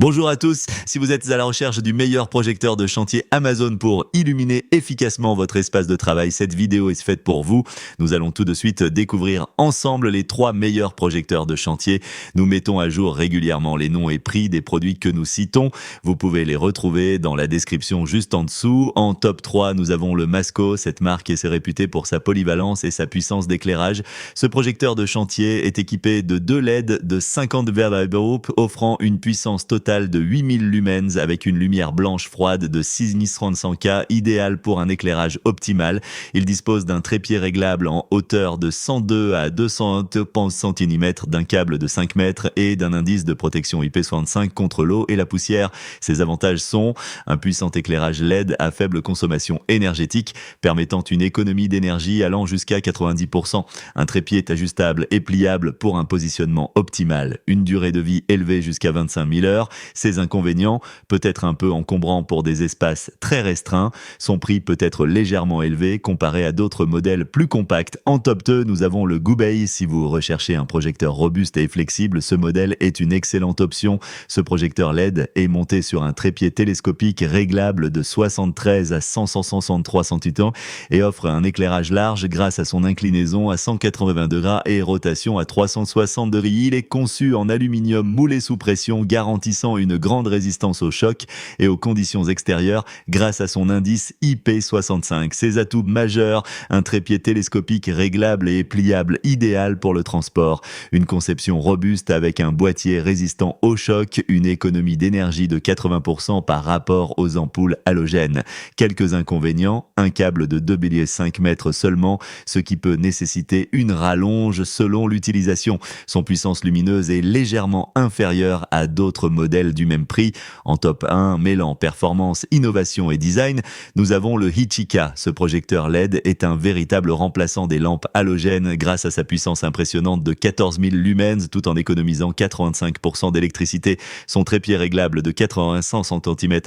Bonjour à tous, si vous êtes à la recherche du meilleur projecteur de chantier Amazon pour illuminer efficacement votre espace de travail, cette vidéo est faite pour vous. Nous allons tout de suite découvrir ensemble les 3 meilleurs projecteurs de chantier. Nous mettons à jour régulièrement les noms et prix des produits que nous citons. Vous pouvez les retrouver dans la description juste en dessous. En top 3, nous avons le Masco. Cette marque s'est réputée pour sa polyvalence et sa puissance d'éclairage. Ce projecteur de chantier est équipé de 2 LED de 50 Variable offrant une puissance totale de 8000 lumens avec une lumière blanche froide de 6300K, idéal pour un éclairage optimal. Il dispose d'un trépied réglable en hauteur de 102 à 211 cm, d'un câble de 5 mètres et d'un indice de protection IP65 contre l'eau et la poussière. Ses avantages sont un puissant éclairage LED à faible consommation énergétique, permettant une économie d'énergie allant jusqu'à 90%. Un trépied est ajustable et pliable pour un positionnement optimal. Une durée de vie élevée jusqu'à 25 000 heures. Ses inconvénients, peut être un peu encombrant pour des espaces très restreints. Son prix peut être légèrement élevé comparé à d'autres modèles plus compacts. En top 2, nous avons le Goubei. Si vous recherchez un projecteur robuste et flexible, ce modèle est une excellente option. Ce projecteur LED est monté sur un trépied télescopique réglable de 73 à 163 cm et offre un éclairage large grâce à son inclinaison à 180 degrés et rotation à 360 degrés. Il est conçu en aluminium moulé sous pression, garantissant une grande résistance au choc et aux conditions extérieures grâce à son indice IP65. Ses atouts majeurs, un trépied télescopique réglable et pliable idéal pour le transport, une conception robuste avec un boîtier résistant au choc, une économie d'énergie de 80% par rapport aux ampoules halogènes. Quelques inconvénients, un câble de 2,5 mètres seulement, ce qui peut nécessiter une rallonge selon l'utilisation. Son puissance lumineuse est légèrement inférieure à d'autres modèles du même prix. En top 1, mêlant performance, innovation et design, nous avons le Hichika. Ce projecteur LED est un véritable remplaçant des lampes halogènes grâce à sa puissance impressionnante de 14 000 lumens tout en économisant 85% d'électricité. Son trépied réglable de 85 cm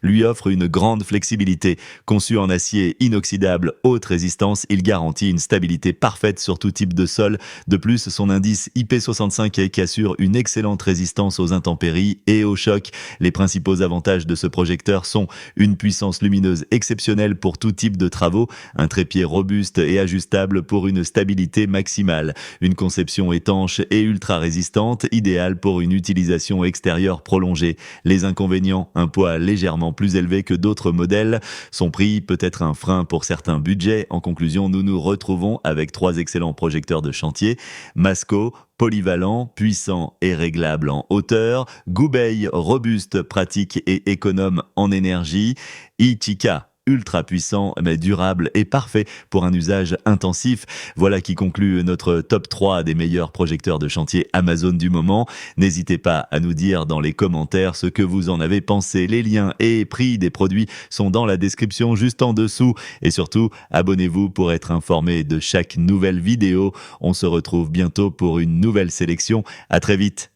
lui offre une grande flexibilité. Conçu en acier inoxydable haute résistance, il garantit une stabilité parfaite sur tout type de sol. De plus, son indice IP65 qui assure une excellente résistance aux intempéries et aux chocs. Les principaux avantages de ce projecteur sont une puissance lumineuse exceptionnelle pour tout type de travaux, un trépied robuste et ajustable pour une stabilité maximale, une conception étanche et ultra résistante, idéale pour une utilisation extérieure prolongée. Les inconvénients, un poids légèrement plus élevé que d'autres modèles. Son prix peut être un frein pour certains budgets. En conclusion, nous nous retrouvons avec 3 excellents projecteurs de chantier. Masco, polyvalent, puissant et réglable en hauteur. Goubei, robuste, pratique et économe en énergie. Hichika, ultra puissant mais durable et parfait pour un usage intensif. Voilà qui conclut notre top 3 des meilleurs projecteurs de chantier Amazon du moment. N'hésitez pas à nous dire dans les commentaires ce que vous en avez pensé. Les liens et prix des produits sont dans la description juste en dessous. Et surtout, abonnez-vous pour être informé de chaque nouvelle vidéo. On se retrouve bientôt pour une nouvelle sélection. À très vite.